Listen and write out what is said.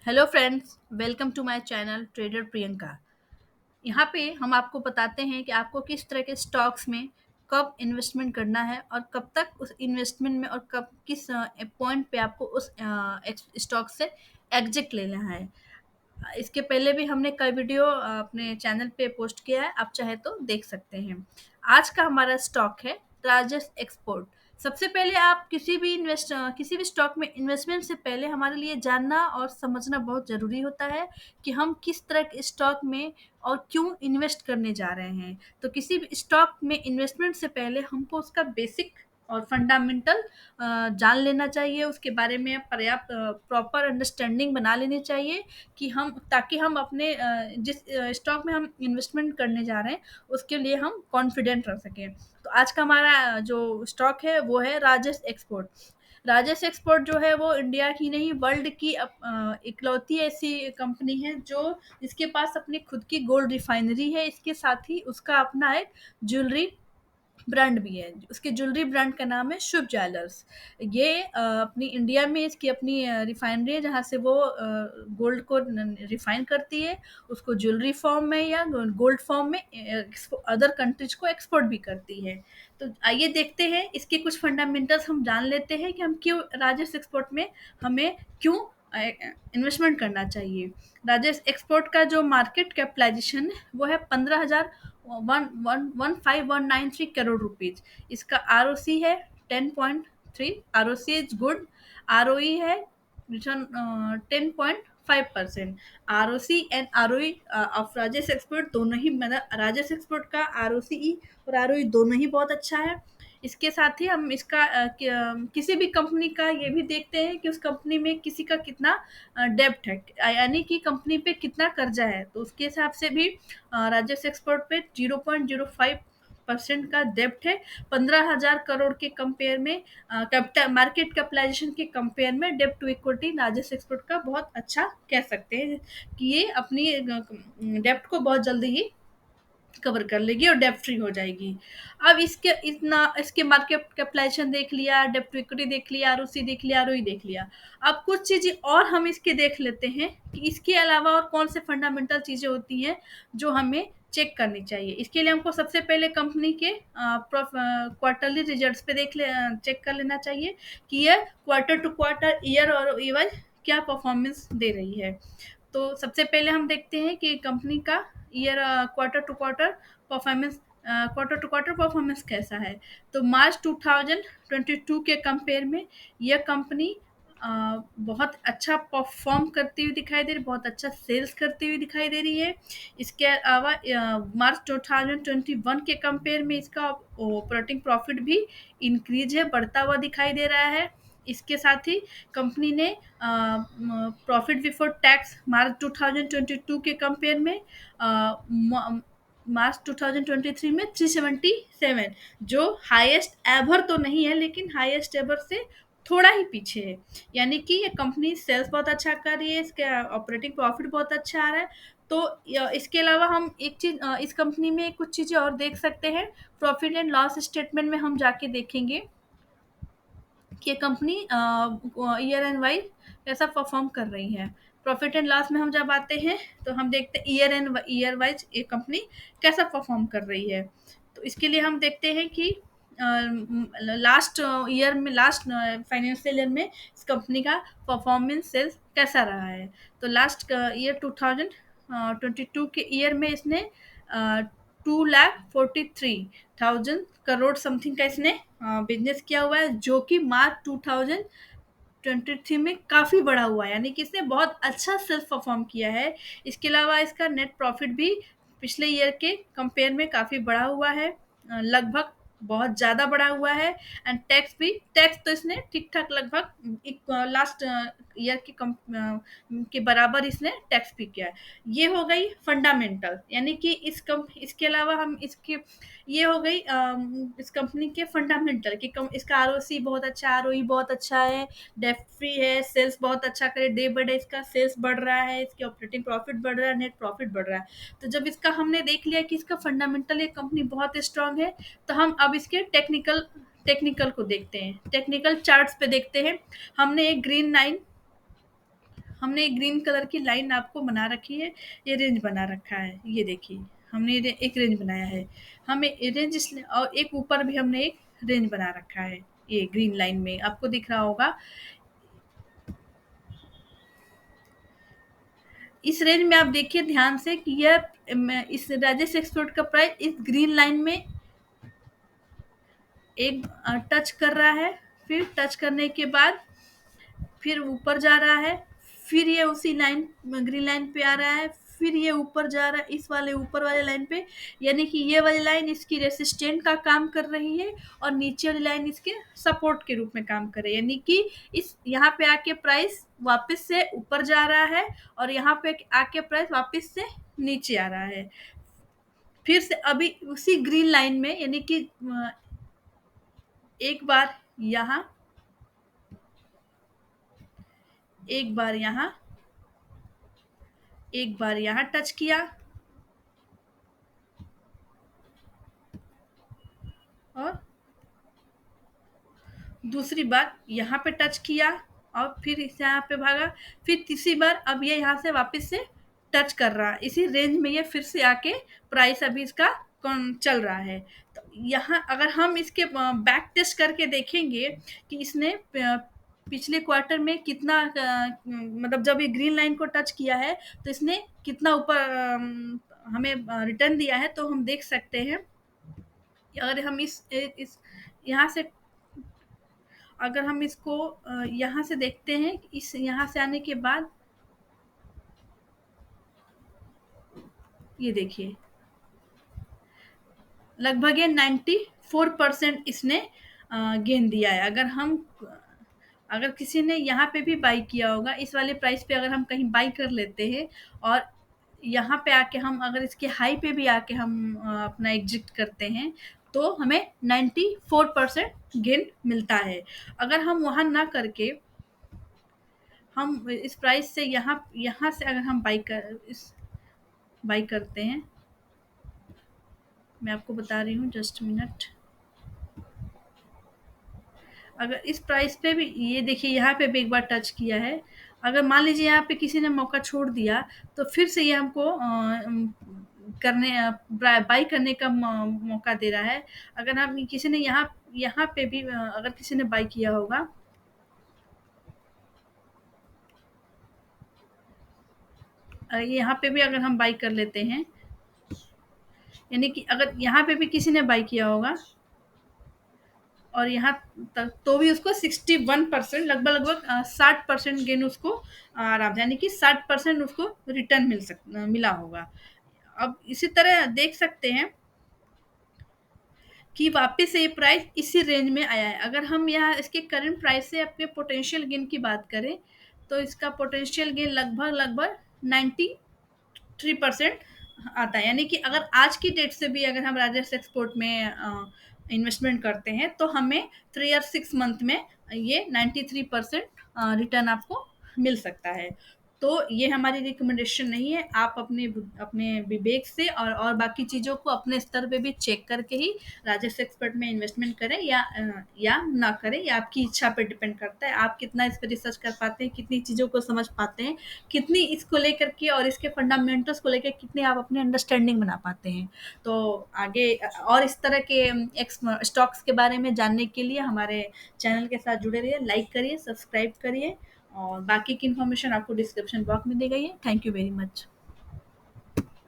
Hello friends, welcome to my channel trader Priyanka. यहाँ पे हम आपको बताते हैं कि आपको किस तरह के स्टॉक्स में कब इन्वेस्टमेंट करना है और कब तक उस इन्वेस्टमेंट में और कब किस पॉइंट पे आपको उस स्टॉक से एग्जिट लेना है। इसके पहले भी हमने कई वीडियो अपने चैनल पे पोस्ट किया है, आप चाहे तो देख सकते हैं। आज का हमारा स्टॉक है राजेश एक्सपोर्ट। सबसे पहले आप किसी भी स्टॉक में इन्वेस्टमेंट से पहले हमारे लिए जानना और समझना बहुत ज़रूरी होता है कि हम किस तरह के स्टॉक में और क्यों इन्वेस्ट करने जा रहे हैं। तो किसी भी स्टॉक में इन्वेस्टमेंट से पहले हमको उसका बेसिक और फंडामेंटल जान लेना चाहिए, उसके बारे में पर्याप्त प्रॉपर अंडरस्टैंडिंग बना लेनी चाहिए कि हम ताकि हम अपने जिस स्टॉक में हम इन्वेस्टमेंट करने जा रहे हैं उसके लिए हम कॉन्फिडेंट रह सकें। तो आज का हमारा जो स्टॉक है वो है राजेश एक्सपोर्ट। राजेश एक्सपोर्ट जो है वो इंडिया की नहीं वर्ल्ड की इकलौती ऐसी कंपनी है जो जिसके पास अपनी खुद की गोल्ड रिफाइनरी है। इसके साथ ही उसका अपना एक ज्वेलरी ब्रांड भी है। उसके ज्वेलरी ब्रांड का नाम है शुभ ज्वेलर्स। ये अपनी इंडिया में इसकी अपनी रिफाइनरी है जहाँ से वो गोल्ड को रिफाइन करती है, उसको ज्वेलरी फॉर्म में या गोल्ड फॉर्म में अदर कंट्रीज को एक्सपोर्ट भी करती है। तो आइए देखते हैं इसके कुछ फंडामेंटल्स हम जान लेते हैं कि हम क्यों राजेश एक्सपोर्ट में हमें क्यों इन्वेस्टमेंट करना चाहिए। राजेश एक्सपोर्ट का जो मार्केट कैपिटलाइजेशन है वो है 15,115,193 करोड़ रुपीज। इसका आरओसी है 10.3। ROC is good. आरओई है return 10.5%। ROC and ROE of Rajesh export दोनों ही, मतलब राजेश एक्सपोर्ट का आरओसी और आरओई दोनों ही बहुत अच्छा है। इसके साथ ही हम इसका किसी भी कंपनी का ये भी देखते हैं कि उस कंपनी में किसी का कितना डेब्ट है, यानी कि कंपनी पे कितना कर्जा है। तो उसके हिसाब से भी राजेश एक्सपोर्ट पे 0.05% का डेब्ट है। 15,000 करोड़ के कंपेयर में कैपिटल मार्केट कैपिटलाइजेशन के कंपेयर में डेब्ट टू इक्विटी राजेश एक्सपोर्ट का बहुत अच्छा कह सकते हैं कि ये अपनी डेब्ट को बहुत जल्दी ही कवर कर लेगी और डेब्ट फ्री हो जाएगी। अब इसके मार्केट कैपिटलाइजेशन देख लिया, डेब्ट टू इक्विटी देख लिया, आरओसी देख लिया, आरओई देख लिया। अब कुछ चीजें और हम इसके देख लेते हैं कि इसके अलावा और कौन से फंडामेंटल चीजें होती हैं जो हमें चेक करनी चाहिए। इसके लिए हमको सबसे पहले कंपनी के क्वार्टरली रिजल्ट्स पे चेक कर लेना चाहिए कि ये क्वार्टर टू क्वार्टर, ईयर और ईयर क्या परफॉर्मेंस दे रही है। तो सबसे पहले हम देखते हैं कि कंपनी का year quarter to quarter performance कैसा है। तो मार्च 2022 के कंपेयर में यह कंपनी बहुत अच्छा परफॉर्म करती हुई दिखाई दे रही, बहुत अच्छा सेल्स करती हुई दिखाई दे रही है। इसके अलावा मार्च 2021 के कंपेयर में इसका ऑपरेटिंग प्रॉफिट भी इंक्रीज है, बढ़ता हुआ दिखाई दे रहा है। इसके साथ ही कंपनी ने प्रॉफिट बिफोर टैक्स मार्च 2022 के कंपेयर में मार्च 2023 में 377, जो हाईएस्ट एवर तो नहीं है लेकिन हाईएस्ट एवर से थोड़ा ही पीछे है। यानी कि ये कंपनी सेल्स बहुत अच्छा कर रही है, इसके ऑपरेटिंग प्रॉफिट बहुत अच्छा आ रहा है। तो इसके अलावा हम एक चीज इस कंपनी में कुछ चीजें और देख सकते हैं। प्रॉफिट एंड लॉस स्टेटमेंट में हम जाके देखेंगे कि कंपनी ईयर एंड वाइज कैसा परफॉर्म कर रही है। प्रॉफिट एंड लॉस में हम जब आते हैं तो हम देखते हैं ईयर वाइज ये कंपनी कैसा परफॉर्म कर रही है। तो इसके लिए हम देखते हैं कि लास्ट फाइनेंशियल ईयर में इस कंपनी का परफॉर्मेंस सेल्स कैसा रहा है। तो लास्ट ईयर 2022 के ईयर में इसने 2,43,000 करोड़ समथिंग का इसने बिजनेस किया हुआ है, जो कि मार्च 2023 में काफ़ी बढ़ा हुआ है, यानी कि इसने बहुत अच्छा सेल्फ परफॉर्म किया है। इसके अलावा इसका नेट प्रॉफिट भी पिछले ईयर के कंपेयर में काफ़ी बढ़ा हुआ है, लगभग बहुत ज़्यादा बढ़ा हुआ है। एंड टैक्स तो इसने ठीक ठाक लगभग लास्ट ईयर के बराबर इसने टैक्स भी किया है। ये हो गई फंडामेंटल, यानी कि इसके अलावा हम इसके ये हो गई इस कंपनी के फंडामेंटल कि इसका आरओसी बहुत अच्छा, आरओई बहुत अच्छा है, डेब्ट फ्री है, सेल्स बहुत अच्छा करे, डे बाय डे इसका सेल्स बढ़ रहा है, इसकी ऑपरेटिंग प्रॉफिट बढ़ रहा है, नेट प्रॉफिट बढ़ रहा है। तो जब इसका हमने देख लिया कि इसका फंडामेंटल ये कंपनी बहुत स्ट्रांग है, तो हम अब इसके टेक्निकल को देखते हैं, टेक्निकल चार्ट्स पे देखते हैं। हमने एक ग्रीन लाइन हमने एक ग्रीन कलर की लाइन आपको बना रखी है, ये रेंज बना रखा है, ये देखिए हमने एक रेंज बनाया है। हमें रेंज इसलिए और एक ऊपर भी हमने एक रेंज बना रखा है, ये ग्रीन लाइन में आपको दिख रहा होगा। इस रेंज में आप देखिए ध्यान से कि यह इस राजेश एक्सपोर्ट का प्राइस इस ग्रीन लाइन में एक टच कर रहा है, फिर टच करने के बाद फिर ऊपर जा रहा है, फिर ये उसी लाइन ग्रीन लाइन पे आ रहा है, फिर ये ऊपर जा रहा है इस वाले ऊपर वाले लाइन पे, यानी कि ये वाली लाइन इसकी रेसिस्टेंट का काम कर रही है और नीचे वाली लाइन इसके सपोर्ट के रूप में काम कर रही है, यानी कि इस यहाँ पे आके प्राइस वापस से ऊपर जा रहा है और यहाँ पे आके प्राइस वापस से नीचे आ रहा है। फिर से अभी उसी ग्रीन लाइन में यानी कि एक बार यहाँ, एक बार यहाँ, एक बार यहाँ टच किया और दूसरी बार यहाँ पे टच किया और फिर इस यहाँ पे भागा, फिर तीसरी बार अब ये यहाँ से वापस से टच कर रहा है, इसी रेंज में ये फिर से आके प्राइस अभी इसका चल रहा है। तो यहाँ अगर हम इसके बैक टेस्ट करके देखेंगे कि इसने पिछले क्वार्टर में कितना मतलब जब ये ग्रीन लाइन को टच किया है तो इसने कितना ऊपर हमें रिटर्न दिया है, तो हम देख सकते हैं अगर हम इस यहाँ से अगर हम इसको यहाँ से देखते हैं, इस यहाँ से आने के बाद ये देखिए लगभग ये 94% इसने गेन दिया है। अगर किसी ने यहाँ पे भी बाई किया होगा इस वाले प्राइस पे, अगर हम कहीं बाई कर लेते हैं और यहाँ पे आके हम अगर इसके हाई पे भी आके हम अपना एग्जिट करते हैं तो हमें 94% गेन मिलता है। अगर हम वहाँ ना करके हम इस प्राइस से यहाँ यहाँ से अगर हम बाई करते हैं, मैं आपको बता रही हूँ जस्ट मिनट। अगर इस प्राइस पे भी ये देखिए यहाँ पे भी एक बार टच किया है, अगर मान लीजिए यहाँ पे किसी ने मौका छोड़ दिया तो फिर से ये हमको करने बाई करने का मौका दे रहा है। अगर हम किसी ने यहाँ यहाँ पे भी अगर किसी ने बाई किया होगा, यहाँ पे भी अगर हम बाई कर लेते हैं, यानी कि अगर यहाँ पे भी किसी ने बाई किया होगा और यहाँ तक तो भी उसको 61% लगभग लगभग 60% गेन उसको आराम यानी कि 60% उसको रिटर्न मिला होगा। अब इसी तरह देख सकते हैं कि वापस से ये प्राइस इसी रेंज में आया है। अगर हम यहाँ इसके करंट प्राइस से अपने पोटेंशियल गेन की बात करें तो इसका पोटेंशियल गेन लगभग लगभग 93% आता है, यानी कि अगर आज की डेट से भी अगर हम राजस्व एक्सपोर्ट में इन्वेस्टमेंट करते हैं तो हमें 3 और 6 मंथ में ये 93% रिटर्न आपको मिल सकता है। तो ये हमारी रिकमेंडेशन नहीं है, आप अपने विवेक से और बाकी चीज़ों को अपने स्तर पे भी चेक करके ही राजस्व एक्सपर्ट में इन्वेस्टमेंट करें या ना करें, ये आपकी इच्छा पे डिपेंड करता है। आप कितना इस पर रिसर्च कर पाते हैं, कितनी चीज़ों को समझ पाते हैं, कितनी इसको लेकर के और इसके फंडामेंटल्स को लेकर कितनी आप अपनी अंडरस्टैंडिंग बना पाते हैं। तो आगे और इस तरह के स्टॉक्स के बारे में जानने के लिए हमारे चैनल के साथ जुड़े रहिए, लाइक करिए, सब्सक्राइब करिए और बाकी की इन्फॉर्मेशन आपको डिस्क्रिप्शन बॉक्स में दी गई है। Thank you very much.